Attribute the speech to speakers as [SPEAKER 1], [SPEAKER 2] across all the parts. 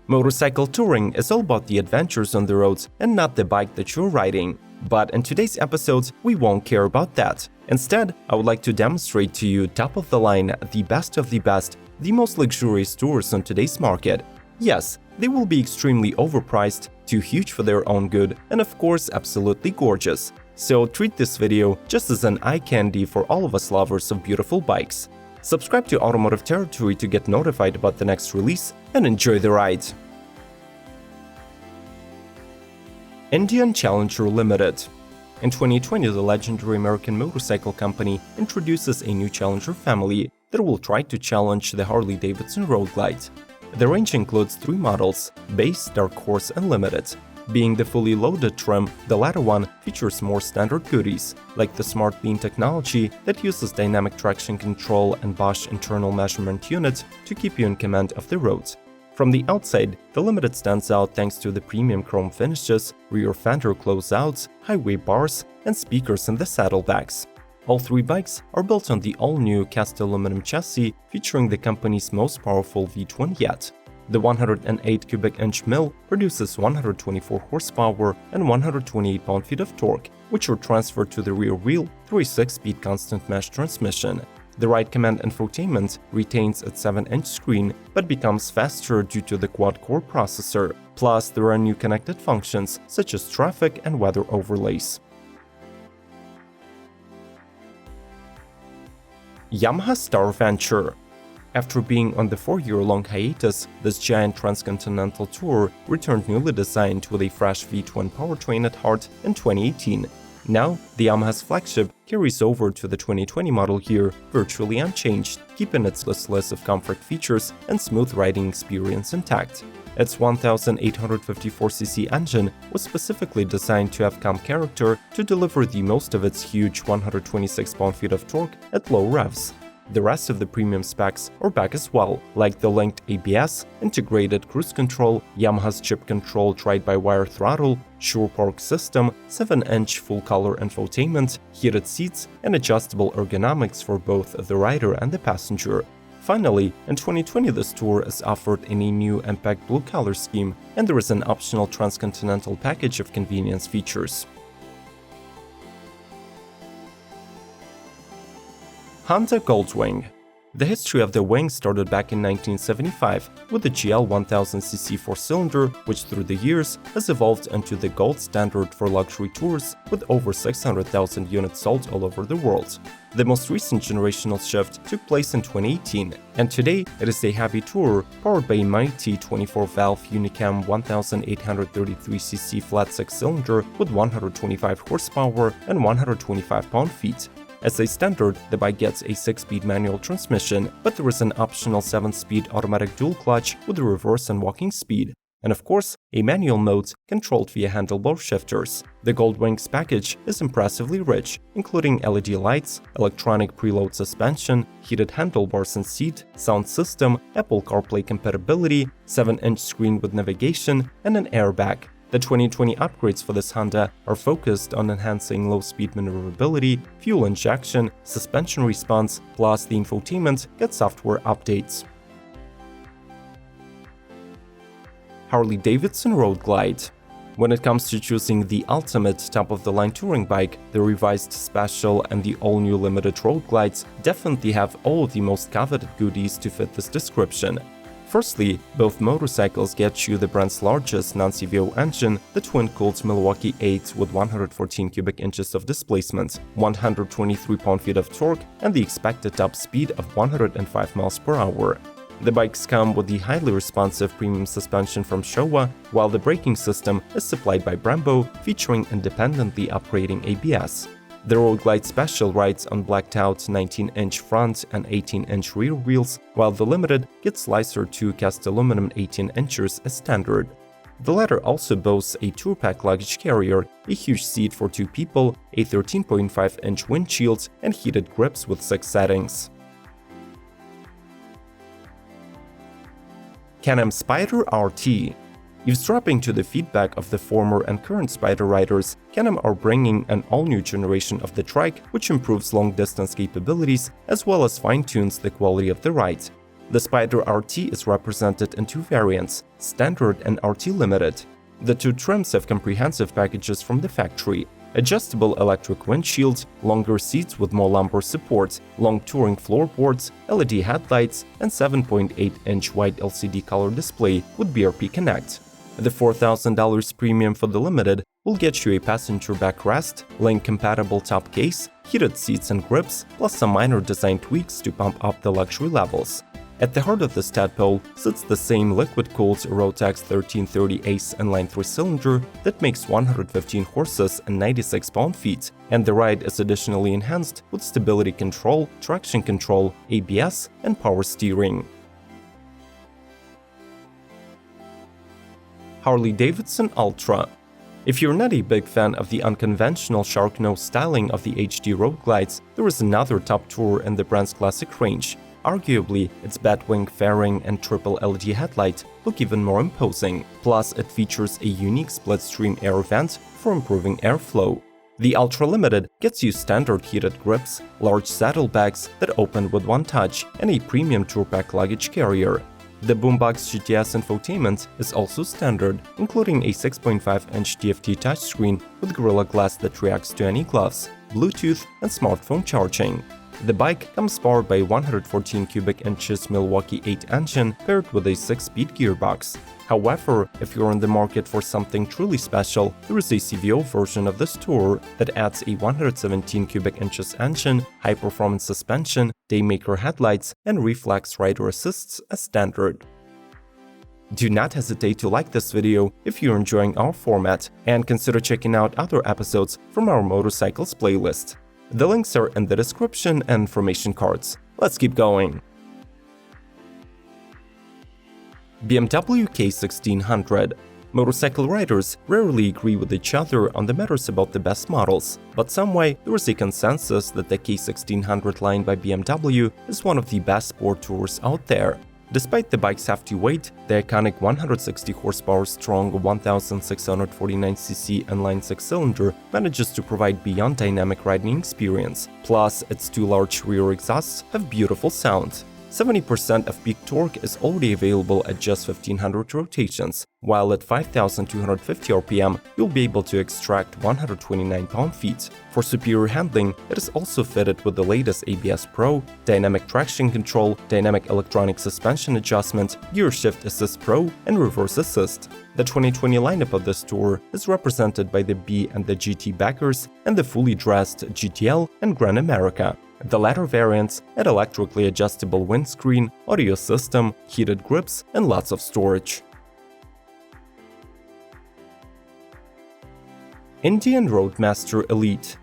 [SPEAKER 1] Motorcycle touring is all about the adventures on the roads and not the bike that you're riding. But in today's episode, we won't care about that. Instead, I would like to demonstrate to you top of the line, the best of the best, the most luxurious tours on today's market. Yes, they will be extremely overpriced, too huge for their own good, and of course absolutely gorgeous. So treat this video just as an eye candy for all of us lovers of beautiful bikes. Subscribe to Automotive Territory to get notified about the next release and enjoy the ride. Indian Challenger Limited. In 2020, the legendary American motorcycle company introduces a new Challenger family that will try to challenge the Harley-Davidson Road Glide. The range includes 3 models: Base, Dark Horse, and Limited. Being the fully loaded trim, the latter one features more standard goodies, like the Smart Beam technology that uses dynamic traction control and Bosch internal measurement unit to keep you in command of the road. From the outside, the Limited stands out thanks to the premium chrome finishes, rear fender closeouts, highway bars, and speakers in the saddlebags. All 3 bikes are built on the all-new cast aluminum chassis featuring the company's most powerful V twin yet. The 108 cubic inch mill produces 124 horsepower and 128 pound-feet of torque, which are transferred to the rear wheel through a 6-speed constant mesh transmission. The Ride Command infotainment retains its 7-inch screen but becomes faster due to the quad-core processor. Plus, there are new connected functions such as traffic and weather overlays. Yamaha Star Venture. After being on the 4-year-long hiatus, this giant transcontinental tour returned newly designed with a fresh V-twin powertrain at heart in 2018. Now, the Yamaha's flagship carries over to the 2020 model year virtually unchanged, keeping its list of comfort features and smooth riding experience intact. Its 1854cc engine was specifically designed to have calm character to deliver the most of its huge 126 pound-feet of torque at low revs. The rest of the premium specs are back as well, like the linked ABS, integrated cruise control, Yamaha's chip-controlled ride-by-wire throttle, Shure Park system, 7-inch full-color infotainment, heated seats, and adjustable ergonomics for both the rider and the passenger. Finally, in 2020 this tour is offered in a new Impact Blue color scheme, and there is an optional transcontinental package of convenience features. Honda Goldwing. The history of the wing started back in 1975 with the GL 1000cc 4-cylinder, which through the years has evolved into the gold standard for luxury tours with over 600,000 units sold all over the world. The most recent generational shift took place in 2018, and today it is a heavy tourer powered by a mighty 24-valve Unicam 1833cc flat 6-cylinder with 125 horsepower and 125 pound-feet. As a standard, the bike gets a 6-speed manual transmission, but there is an optional 7-speed automatic dual clutch with a reverse and walking speed, and of course, a manual mode controlled via handlebar shifters. The Goldwing's package is impressively rich, including LED lights, electronic preload suspension, heated handlebars and seat, sound system, Apple CarPlay compatibility, 7-inch screen with navigation, and an airbag. The 2020 upgrades for this Honda are focused on enhancing low-speed maneuverability, fuel injection, suspension response, plus the infotainment gets software updates. Harley-Davidson Road Glide. When it comes to choosing the ultimate top-of-the-line touring bike, the revised Special and the all-new Limited Road Glides definitely have all of the most coveted goodies to fit this description. Firstly, both motorcycles get you the brand's largest non-CVO engine, the twin-cooled Milwaukee 8 with 114 cubic inches of displacement, 123 pound-feet of torque, and the expected top speed of 105 miles per hour. The bikes come with the highly responsive premium suspension from Showa, while the braking system is supplied by Brembo, featuring independently operating ABS. The Road Glide Special rides on blacked-out 19-inch front and 18-inch rear wheels, while the Limited gets lighter 2 cast aluminum 18 inches as standard. The latter also boasts a tour-pack luggage carrier, a huge seat for 2 people, a 13.5-inch windshield, and heated grips with 6 settings. CanAm Spyder RT. Eavesdropping to the feedback of the former and current Spyder riders, CanAm are bringing an all-new generation of the Trike, which improves long-distance capabilities as well as fine-tunes the quality of the ride. The Spyder RT is represented in two variants, Standard and RT Limited. The two trims have comprehensive packages from the factory: adjustable electric windshield, longer seats with more lumbar support, long touring floorboards, LED headlights, and 7.8-inch wide LCD color display with BRP Connect. The $4,000 premium for the Limited will get you a passenger backrest, link-compatible top case, heated seats and grips, plus some minor design tweaks to pump up the luxury levels. At the heart of this tadpole sits the same liquid-cooled Rotax 1330 Ace inline 3-cylinder that makes 115 horses and 96 pound-feet, and the ride is additionally enhanced with stability control, traction control, ABS, and power steering. HarleyDavidson Ultra. If you're not a big fan of the unconventional shark nose styling of the HD road glides, there is another top tour in the brand's classic range. Arguably, its Batwing fairing and triple LED headlight look even more imposing, plus it features a unique split-stream air vent for improving airflow. The Ultra Limited gets you standard heated grips, large saddlebags that open with one touch, and a premium tour-pack luggage carrier. The Boombox GTS infotainment is also standard, including a 6.5-inch TFT touchscreen with Gorilla Glass that reacts to any gloves, Bluetooth, and smartphone charging. The bike comes powered by a 114 cubic inches Milwaukee 8 engine paired with a 6-speed gearbox. However, if you're in the market for something truly special, there is a CVO version of this tour that adds a 117 cubic inches engine, high-performance suspension, daymaker headlights, and reflex rider assists as standard. Do not hesitate to like this video if you're enjoying our format, and consider checking out other episodes from our motorcycles playlist. The links are in the description and information cards. Let's keep going. BMW K1600. Motorcycle riders rarely agree with each other on the matters about the best models, but some way there is a consensus that the K1600 line by BMW is one of the best sport tours out there. Despite the bike's hefty weight, the iconic 160 horsepower strong 1649cc inline 6-cylinder manages to provide beyond dynamic riding experience. Plus, its two large rear exhausts have beautiful sound. 70% of peak torque is already available at just 1500 rotations, while at 5250 RPM you'll be able to extract 129 pound-feet. For superior handling, it is also fitted with the latest ABS Pro, dynamic traction control, dynamic electronic suspension adjustment, gear shift assist Pro, and reverse assist. The 2020 lineup of this tour is represented by the B and the GT backers and the fully dressed GTL and Grand America. The latter variants add electrically adjustable windscreen, audio system, heated grips, and lots of storage. Indian Roadmaster Elite.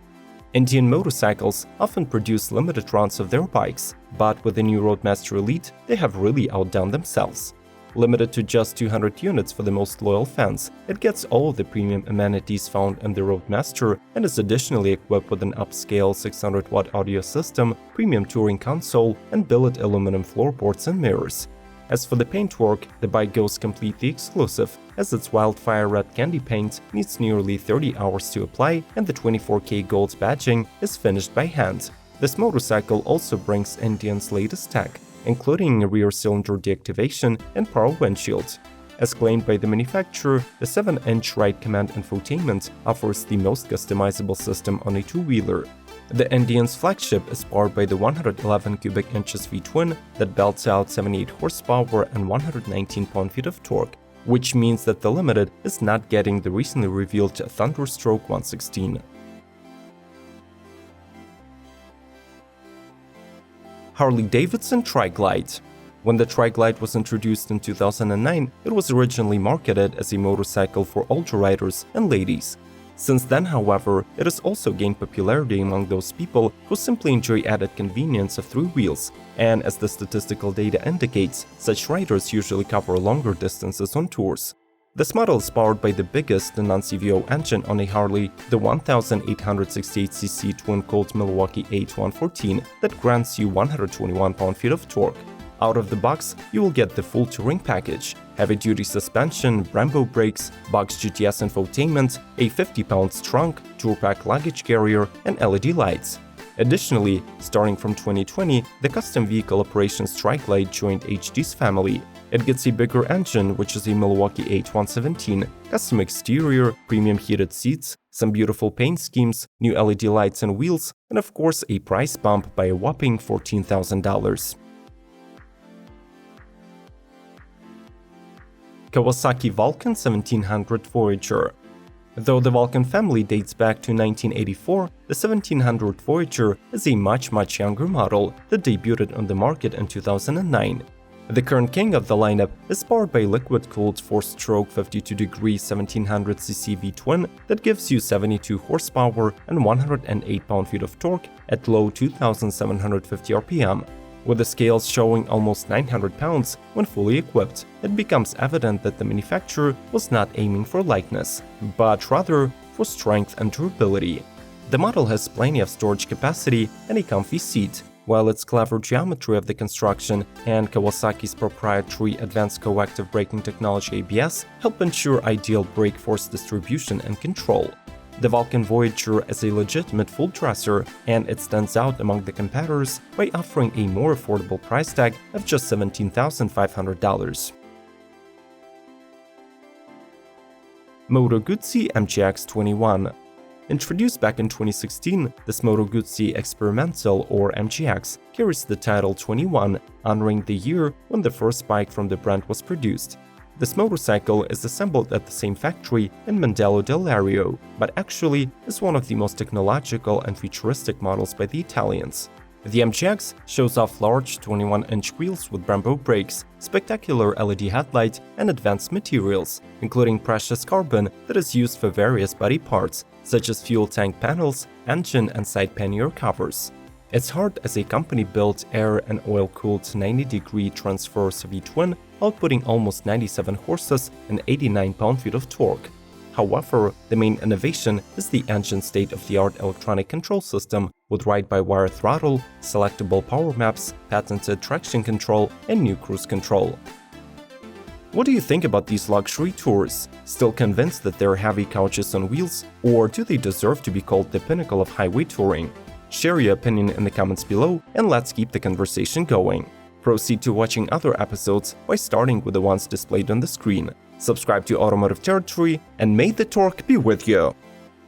[SPEAKER 1] Indian motorcycles often produce limited runs of their bikes, but with the new Roadmaster Elite, they have really outdone themselves. Limited to just 200 units for the most loyal fans, it gets all of the premium amenities found in the Roadmaster and is additionally equipped with an upscale 600-watt audio system, premium touring console, and billet aluminum floorboards and mirrors. As for the paintwork, the bike goes completely exclusive, as its wildfire red candy paint needs nearly 30 hours to apply and the 24K gold badging is finished by hand. This motorcycle also brings Indian's latest tech, including rear cylinder deactivation and power windshield. As claimed by the manufacturer, the 7-inch Ride Command infotainment offers the most customizable system on a two-wheeler. The Indian's flagship is powered by the 111 cubic inches V-twin that belts out 78 horsepower and 119 pound-feet of torque, which means that the Limited is not getting the recently revealed Thunderstroke 116. HarleyDavidson Trike Lite. When the Trike Lite was introduced in 2009, it was originally marketed as a motorcycle for ultra riders and ladies. Since then, however, it has also gained popularity among those people who simply enjoy added convenience of three wheels, and as the statistical data indicates, such riders usually cover longer distances on tours. This model is powered by the biggest non-CVO engine on a Harley, the 1868cc twin-cooled Milwaukee 8-114 that grants you 121 pound-feet of torque. Out of the box, you will get the full touring package: heavy-duty suspension, Brembo brakes, box GTS infotainment, a 50-pound trunk, tour-pack luggage carrier, and LED lights. Additionally, starting from 2020, the custom vehicle operations Trike Lite joined HD's family. It gets a bigger engine, which is a Milwaukee H117, custom exterior, premium heated seats, some beautiful paint schemes, new LED lights and wheels, and of course a price bump by a whopping $14,000. Kawasaki Vulcan 1700 Voyager. Though the Vulcan family dates back to 1984, the 1700 Voyager is a much younger model that debuted on the market in 2009. The current king of the lineup is powered by liquid-cooled 4-stroke 52-degree 1700cc V-twin that gives you 72 horsepower and 108 pound-feet of torque at low 2,750 RPM. With the scales showing almost 900 pounds when fully equipped, it becomes evident that the manufacturer was not aiming for lightness, but rather for strength and durability. The model has plenty of storage capacity and a comfy seat, while its clever geometry of the construction and Kawasaki's proprietary advanced coactive braking technology ABS help ensure ideal brake force distribution and control. The Vulcan Voyager is a legitimate full dresser, and it stands out among the competitors by offering a more affordable price tag of just $17,500. Moto Guzzi MJX 21. Introduced back in 2016, this Moto Guzzi Experimental, or MJX, carries the title 21, honoring the year when the first bike from the brand was produced. This motorcycle is assembled at the same factory in Mandello del Lario, but actually is one of the most technological and futuristic models by the Italians. The MJX shows off large 21-inch wheels with Brembo brakes, spectacular LED headlight, and advanced materials, including precious carbon that is used for various body parts, such as fuel tank panels, engine and side pannier covers. Its heart as a company-built air and oil-cooled 90-degree transverse V-twin, outputting almost 97 horses and 89 pound-feet of torque. However, the main innovation is the engine's state-of-the-art electronic control system with ride-by-wire throttle, selectable power maps, patented traction control, and new cruise control. What do you think about these luxury tours? Still convinced that they're heavy couches on wheels, or do they deserve to be called the pinnacle of highway touring? Share your opinion in the comments below, and let's keep the conversation going. Proceed to watching other episodes by starting with the ones displayed on the screen. Subscribe to Automotive Territory, and may the torque be with you!